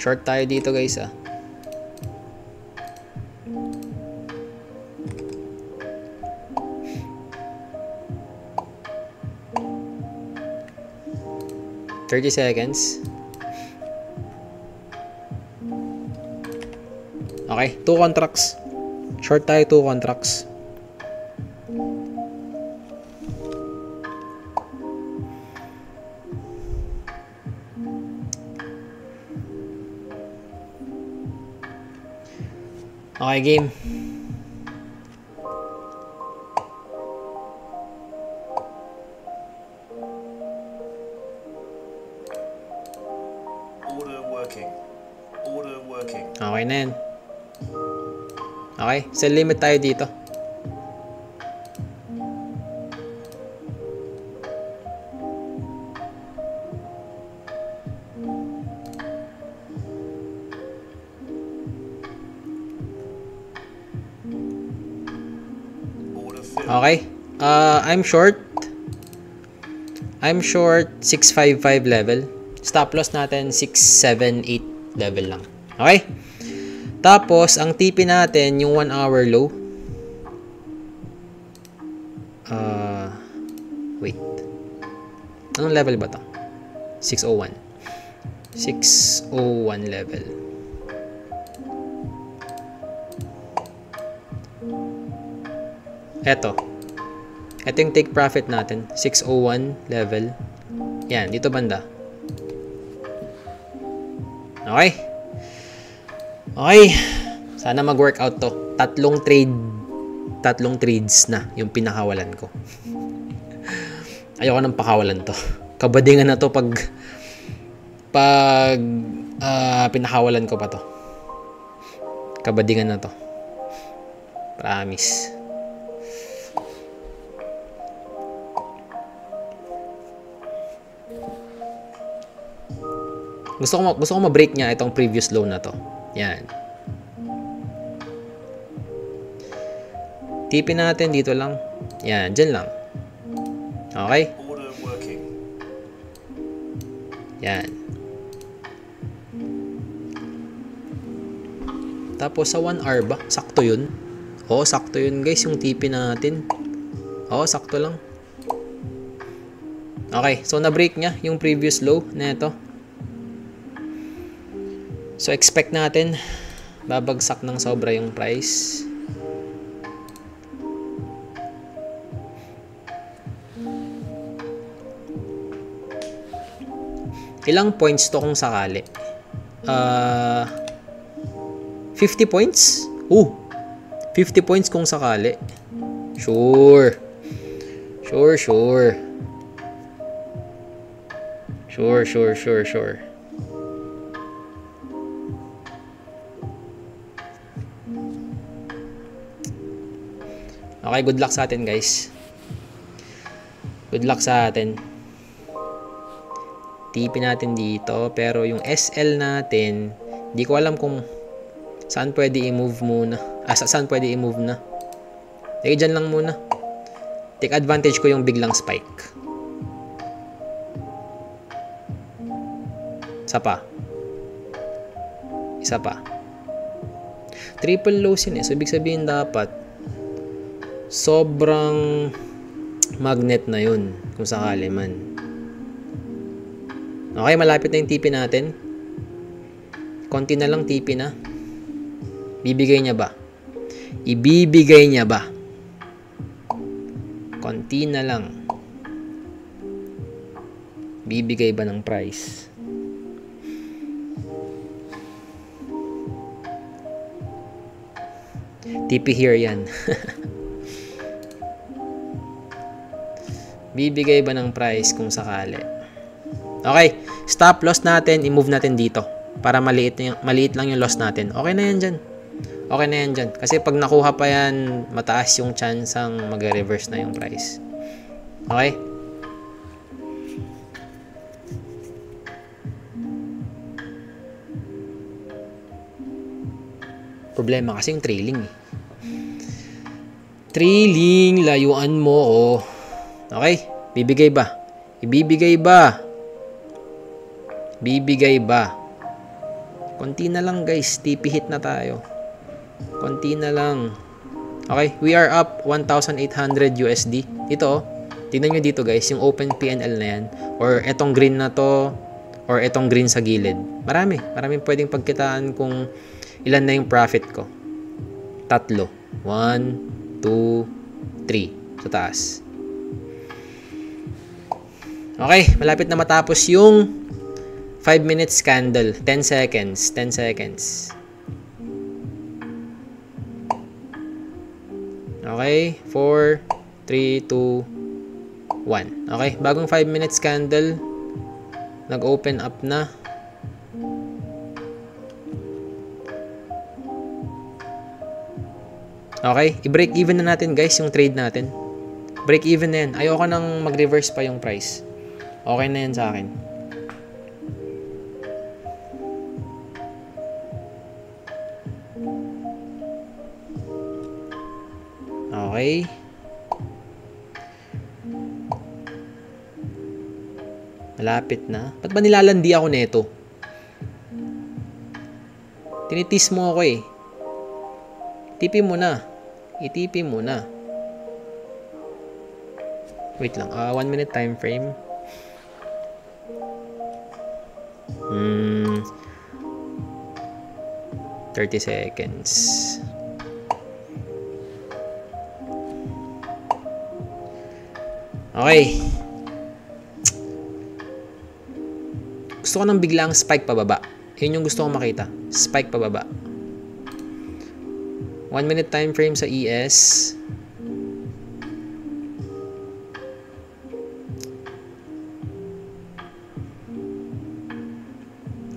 Short tayo dito guys ah. $30 seconds. Okay, 2 contracts. Short tayo 2 contracts. Okay, game. Order working. Okay na yan. Okay, sell limit tayo dito. Okay. I'm short 655 level. Stop loss natin 678 level lang. Okay? Tapos ang TP natin yung 1 hour low. Wait. Anong level ba 'to? 601. 601 level. Ito yung take profit natin. 601 level. Yan, dito banda. Okay. Okay. Sana mag-workout to. Tatlong trades na yung pinakawalan ko. Ayoko nang pakawalan to. Kabadingan na to pag pinakawalan ko pa to. Kabadingan na to. Promise. Gusto ko ma-break niya itong previous low na to. Yan. TP natin dito lang. Yan, dyan lang. Okay? Yan. Tapos sa 1 hour ba? Sakto yun? Oo, sakto yun guys yung TP natin. Oo, sakto lang. Okay, so na-break niya yung previous low na ito. So, expect natin babagsak ng sobra yung price. Ilang points to kung sakali? 50 points? 50 points kung sakali. Sure. Okay, good luck sa atin guys. Good luck sa atin. TP natin dito. Pero yung SL natin, hindi ko alam kung saan pwede i-move muna. Saan pwede i-move na. Sige, dyan lang muna. Take advantage ko yung biglang spike. Isa pa. Triple lows yun eh. So, ibig sabihin dapat sobrang magnet na yun kung sakali man. Okay, malapit na yung TP natin. Konti na lang TP na. Bibigay niya ba? Ibibigay niya ba? Konti na lang. Bibigay ba ng price? TP here yan. Bibigay ba ng price kung sakali? Okay, stop loss natin, i-move natin dito para maliit lang yung loss natin. Okay na yan dyan. Kasi pag nakuha pa yan, mataas yung chance ang mag-reverse na yung price. Okay? Problema kasi yung trailing eh. Trailing, layuan mo oh. Okay? Bibigay ba? Ibibigay ba? Bibigay ba? Konti na lang guys. TP hit na tayo. Konti na lang. Okay, we are up 1,800 USD. Ito oh. Tingnan nyo dito guys, yung open PNL na yan. Or etong green na to. Or etong green sa gilid. Maraming pwedeng pagkitaan kung ilan na yung profit ko. 3. 1, 2, 3. Sa taas. Okay, malapit na matapos yung 5 minutes candle. 10 seconds. 10 seconds. Okay, 4, 3, 2, 1. Okay, bagong 5 minutes candle. Nag-open up na. Okay, i-break even na natin guys yung trade natin. Break even na yan. Ayoko nang mag-reverse pa yung price. Okay na yan sa akin. Okay. Malapit na. Ba't ba nilalandi ako neto? Tinitis mo ako eh. TP mo na. I-TP mo na. Wait lang. 1 minute time frame. 30 seconds. Okay. Gusto ko ng biglang spike pababa. Yun yung gusto kong makita. Spike pababa. 1 minute time frame sa ES.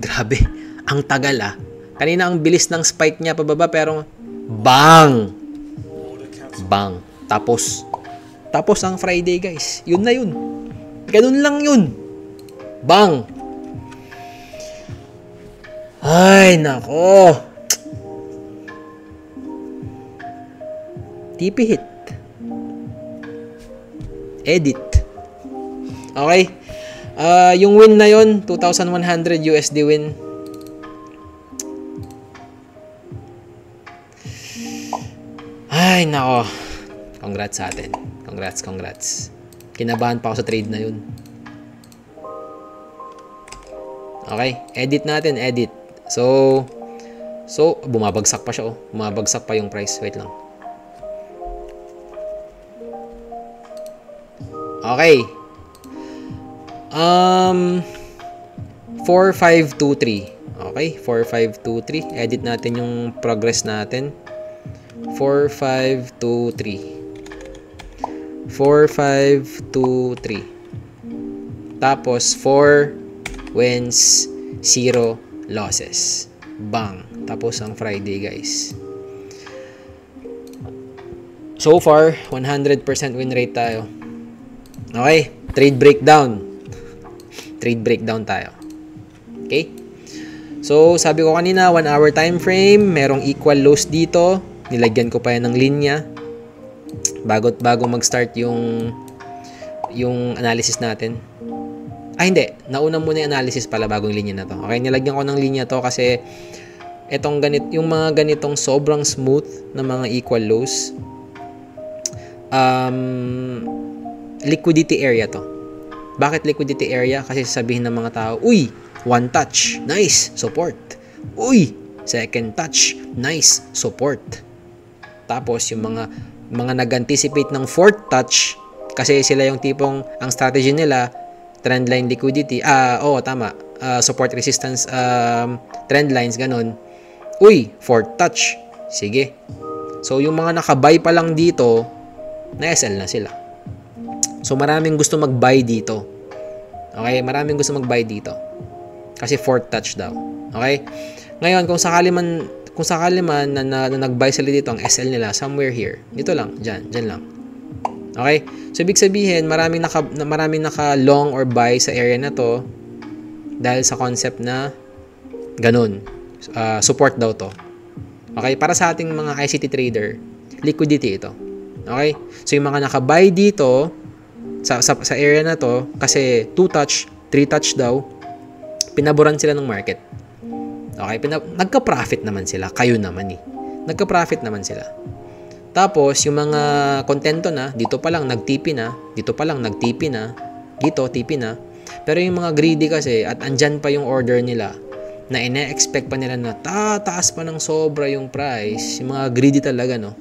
Grabe. Ang tagal ah. Kanina ang bilis ng spike niya pababa pero bang! Bang. Tapos ang Friday guys. Yun na yun. Ganun lang yun. Bang! Ay, nako. TP hit. Edit. Okay. Yung win na yun, 2,100 USD win. Ay, nako. Congrats sa atin. Congrats. Kinabahan pa ako sa trade na yun. Okay, edit natin, edit. So bumabagsak pa siya oh. Bumabagsak pa yung price. Wait lang. Okay. 4523. Okay, 4523. Edit natin yung progress natin. 4523. 4523. Tapos 4 wins, 0 losses. Bang. Tapos ang Friday, guys. So far, 100% win rate tayo. Okay, trade breakdown. Trade breakdown tayo. Okay? So, sabi ko kanina, 1 hour time frame, merong equal lows dito. Nilagyan ko pa yan ng linya. Bago mag-start yung analysis natin. Hindi. Nauna muna yung analysis pala bagong linya na to. Okay, nilagyan ko ng linya to kasi yung mga ganitong sobrang smooth na mga equal lows, liquidity area to. Bakit liquidity area? Kasi sabihin ng mga tao, uy, one touch, nice, support. Uy, second touch, nice, support. Tapos yung mga nag-anticipate ng fourth touch, kasi sila yung tipong, ang strategy nila, trendline liquidity, tama, support resistance, trend lines, ganun. Uy, fourth touch, sige. So yung mga nakabuy pa lang dito, na-SL na sila. So maraming gusto mag-buy dito. Okay, maraming gusto mag-buy dito. Kasi fourth touch daw. Okay? Ngayon, kung sakali man na nag-buy sila dito, ang SL nila somewhere here. Dito lang, diyan lang. Okay? So ibig sabihin, maraming naka long or buy sa area na to dahil sa concept na ganun. Support daw to. Okay? Para sa ating mga ICT trader, liquidity ito. Okay? So yung mga naka-buy dito sa area na to, kasi 2 touch, 3 touch daw, pinaboran sila ng market. Okay, nagka-profit naman sila. Kayo naman eh. Nagka-profit naman sila. Tapos, yung mga kontento na, dito pa lang nag-TP na, dito pa lang nag-TP na, dito, TP na. Pero yung mga greedy kasi, at andyan pa yung order nila, na ine-expect pa nila na tataas pa ng sobra yung price. Yung mga greedy talaga, no?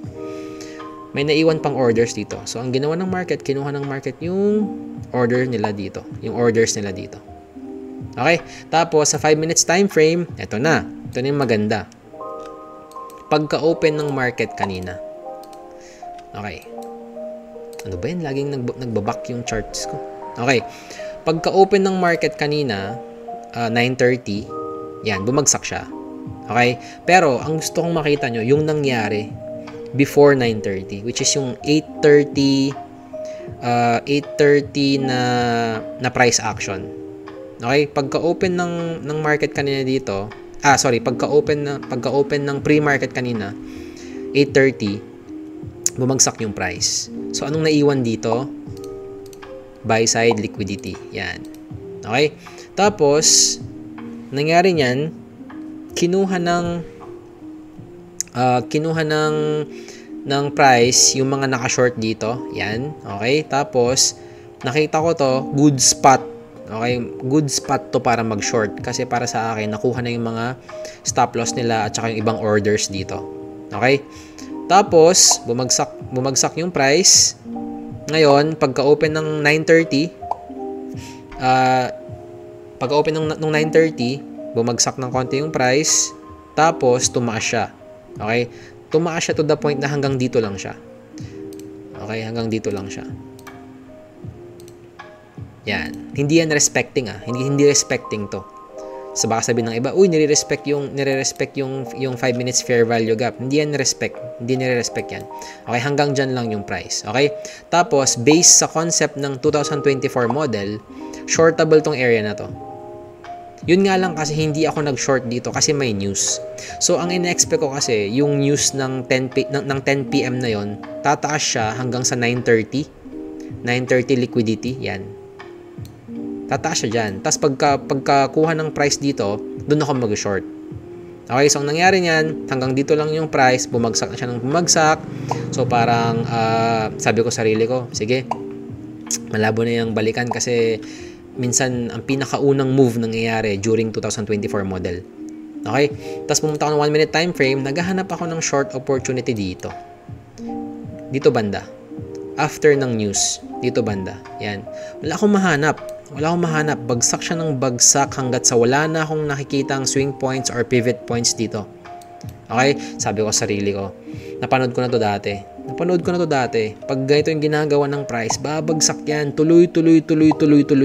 May naiwan pang orders dito. So, ang ginawa ng market, kinuha ng market yung order nila dito. Yung orders nila dito. Okay? Tapos, sa 5 minutes time frame, eto na. Ito na yung maganda. Pagka-open ng market kanina. Okay. Ano ba yan? Laging nagbaback yung charts ko. Okay. Pagka-open ng market kanina, 9:30, yan, bumagsak siya. Okay? Pero, ang gusto kong makita nyo, yung nangyari before 9:30, which is yung 8:30 na price action. Okay? Pagka-open ng market kanina dito, pagka-open ng pre-market kanina, 8:30, bumagsak yung price. So, anong naiwan dito? Buy side liquidity. Yan. Okay? Tapos, nangyari niyan, kinuha ng price yung mga naka-short dito. Yan. Okay? Tapos, nakita ko to, good spot. Okay? Good spot to para mag-short. Kasi para sa akin, nakuha na yung mga stop loss nila at saka yung ibang orders dito. Okay? Tapos, bumagsak yung price. Ngayon, pagka-open ng 9:30, ng 9:30, bumagsak ng konti yung price. Tapos, tumaas siya. Okay? Tumaas siya to the point na hanggang dito lang siya. Okay? Hanggang dito lang siya. Yan. Hindi yan respecting Hindi respecting to. So baka sabihin ng iba, uy, nire-respect yung 5 minutes fair value gap. Hindi yan respect. Hindi nire-respect yan. Okay, hanggang dyan lang yung price. Okay? Tapos, based sa concept ng 2024 model, shortable tong area na to. Yun nga lang kasi hindi ako nag-short dito kasi may news. So, ang in-expect ko kasi, yung news ng 10 PM na yon, tataas siya hanggang sa 9:30. 9:30 liquidity. Yan. Tataas siya dyan. Tapos pagkakuha ng price dito, doon ako mag-short. Okay, so ang nangyari niyan, hanggang dito lang yung price, bumagsak na siya ng bumagsak. So parang sabi ko sarili ko, sige, malabo na yung balikan kasi minsan ang pinakaunang move nangyayari during 2024 model. Okay? Tapos pumunta ako ng 1 minute time frame, naghahanap ako ng short opportunity dito. Dito banda. After ng news, dito banda. Yan. Wala akong mahanap. Bagsak siya ng bagsak hanggat sa wala na akong nakikitang swing points or pivot points dito. Okay? Sabi ko sa sarili ko, napanood ko na to dati. Pag ganito yung ginagawa ng price, babagsak yan. Tuloy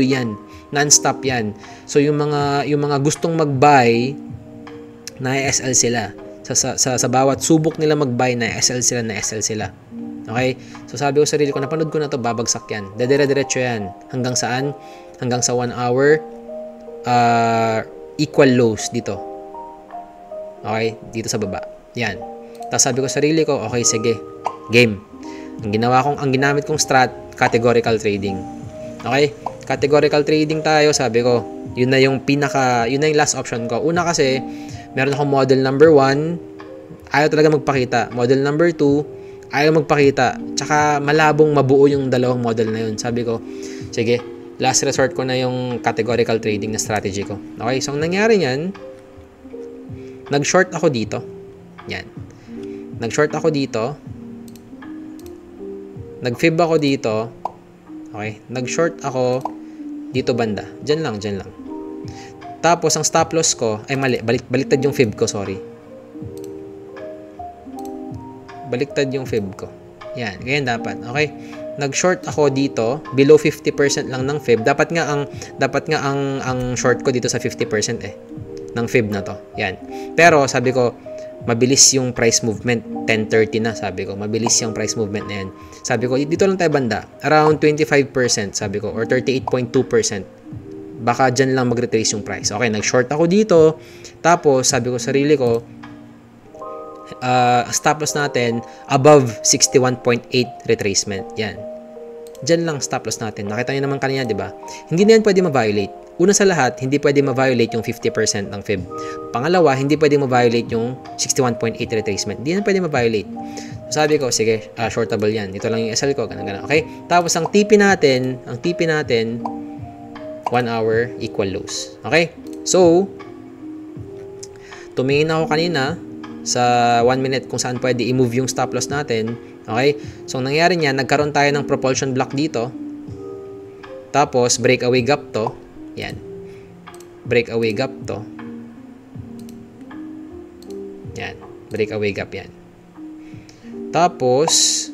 yan. Non-stop yan. So, yung mga gustong mag-buy, na-SL sila. Sa bawat subok nila mag-buy, na-SL sila. Okay? So, sabi ko sa sarili ko, napanood ko na to, babagsak yan. Dedire-diretso yan. Hanggang saan? Hanggang sa 1 hour equal lows dito. Okay? Dito sa baba. Yan. Tapos sabi ko sa sarili ko, okay, sige. Game. Ang ginamit kong strat, categorical trading. Okay? Categorical trading tayo, sabi ko. Yun na yung last option ko. Una kasi, meron akong model number 1, ayaw talaga magpakita. Model number 2, ayaw magpakita. Tsaka malabong mabuo yung dalawang model na yun. Sabi ko, sige, last resort ko na yung categorical trading na strategy ko. Okay, so ang nangyari niyan, nag-short ako dito. Yan. Nag-short ako dito. Nag-fib ako dito. Okay, nag-short ako dito banda. Diyan lang. Tapos, ang stop loss ko, ay mali, baliktad yung fib ko, sorry. Baliktad yung fib ko. Yan, ganyan dapat. Okay? Nag-short ako dito, below 50% lang ng fib. Dapat nga ang short ko dito sa 50% ng fib na to. Yan. Pero sabi ko, mabilis yung price movement. 10:30 na, sabi ko. Mabilis yung price movement na yan. Sabi ko, dito lang tayo banda. Around 25%, sabi ko, or 38.2%. Baka dyan lang mag-retrace yung price. Okay, nag-short ako dito. Tapos, sabi ko sarili ko, stop loss natin above 61.8 retracement. Yan. Diyan lang stop loss natin. Nakita niyo naman kanina, di ba? Hindi na yan pwede ma-violate. Una sa lahat, hindi pwede ma-violate yung 50% ng fib. Pangalawa, hindi pwede ma-violate yung 61.8 retracement. Hindi na pwede ma-violate. So, sabi ko, sige, shortable yan. Ito lang yung SL ko, ganun. Okay? Tapos, ang TP natin, 1 hour equal lows. Okay? So, tumingin ako kanina sa 1 minute kung saan pwede i-move yung stop loss natin. Okay? So, ang nangyari niya, nagkaroon tayo ng propulsion block dito. Tapos, breakaway gap to. Yan. Breakaway gap to. Yan. Breakaway gap yan. Tapos,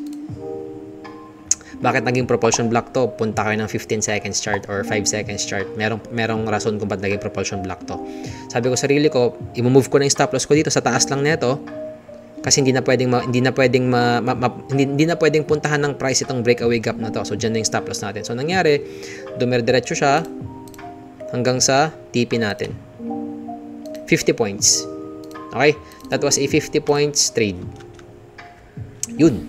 bakit naging propulsion block to? Punta kayo ng 15 seconds chart or 5 seconds chart. Merong rason kung ba't naging propulsion block to. Sabi ko sarili ko, i-move ko na yung stop loss ko dito sa taas lang nito. Kasi hindi na pwedeng puntahan ng price itong breakaway gap na to. So, dyan na yung stop loss natin. So, nangyari, dumiretso siya hanggang sa TP natin. 50 points. Okay? That was a 50 points trade. Yun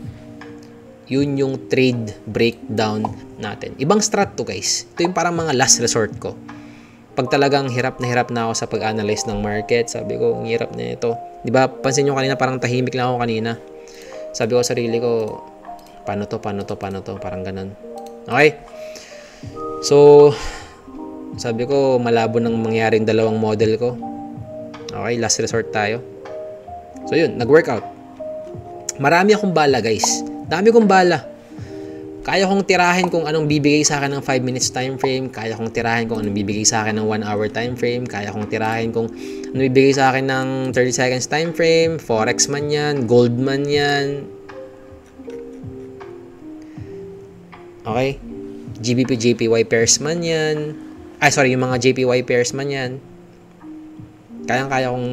yung trade breakdown natin. Ibang strat to, guys. Ito yung parang mga last resort ko. Pag talagang hirap na ako sa pag-analyze ng market, sabi ko, ang hirap na ito. Di ba, pansin nyo kanina, parang tahimik lang ako kanina. Sabi ko sarili ko, paano to, parang ganun. Okay? So, sabi ko, malabo nang mangyaring dalawang model ko. Okay, last resort tayo. So, yun, nag-workout. Marami akong bala, guys. Dami kong bala. Kaya kong tirahin kung anong bibigay sa akin ng 5 minutes time frame. Kaya kong tirahin kung anong bibigay sa akin ng 1 hour time frame. Kaya kong tirahin kung anong bibigay sa akin ng 30 seconds time frame. Forex man yan. Gold man yan. Okay? GBP, JPY pairs man yan. Yung mga JPY pairs man yan. Kayang-kaya kong...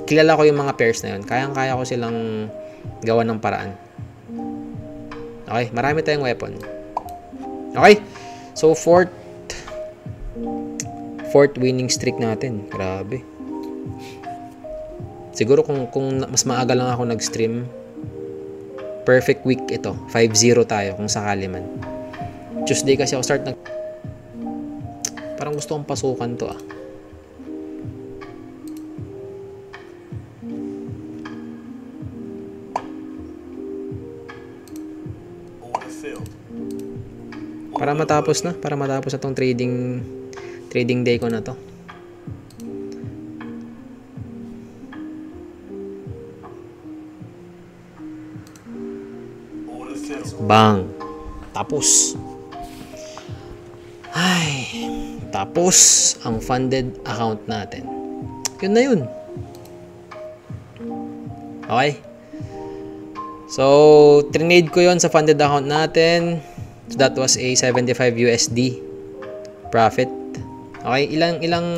kilala ko yung mga pairs na yun. Kayang-kaya ko silang gawa ng paraan. Okay, marami tayong weapon. Okay, so fourth winning streak natin. Grabe. Siguro kung mas maaga lang ako nag-stream, perfect week ito. 5-0 tayo kung sakali man. Tuesday kasi ako start parang gusto kong pasukan to ah. Para matapos na tong trading day ko na to. Bang. Tapos. Ay, tapos ang funded account natin. Yun na yun. Okay? So, trinade ko yon sa funded account natin. So, that was a 75 USD profit. Okay, ilang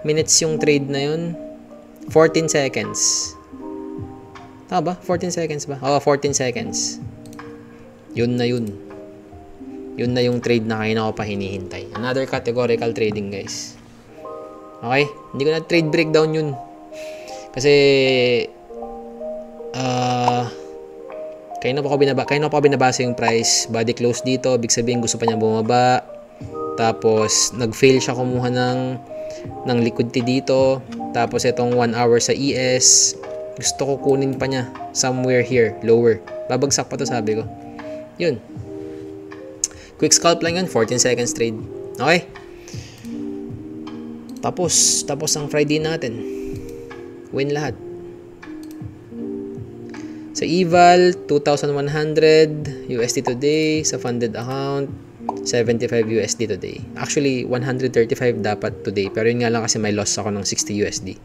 minutes yung trade na yun? 14 seconds. Tama ba? 14 seconds ba? 14 seconds. Yun na yun. Yun na yung trade na kanina ko pa hinihintay. Another categorical trading, guys. Okay? Hindi ko na trade breakdown yun. Kasi Kaya na pa binabasa yung price. Body close dito. Big sabihin gusto pa niya bumaba. Tapos nag-fail siya kumuha ng liquidity dito. Tapos itong 1 hour sa ES. Gusto ko kunin pa niya. Somewhere here. Lower. Babagsak pa to sabi ko. Yun. Quick scalp lang yun. 14 seconds trade. Okay. Tapos ang Friday natin. Win lahat. Sa eval, 2,100 USD today. Sa funded account, 75 USD today. Actually, 135 dapat today. Pero yun nga lang kasi may loss ako ng 60 USD.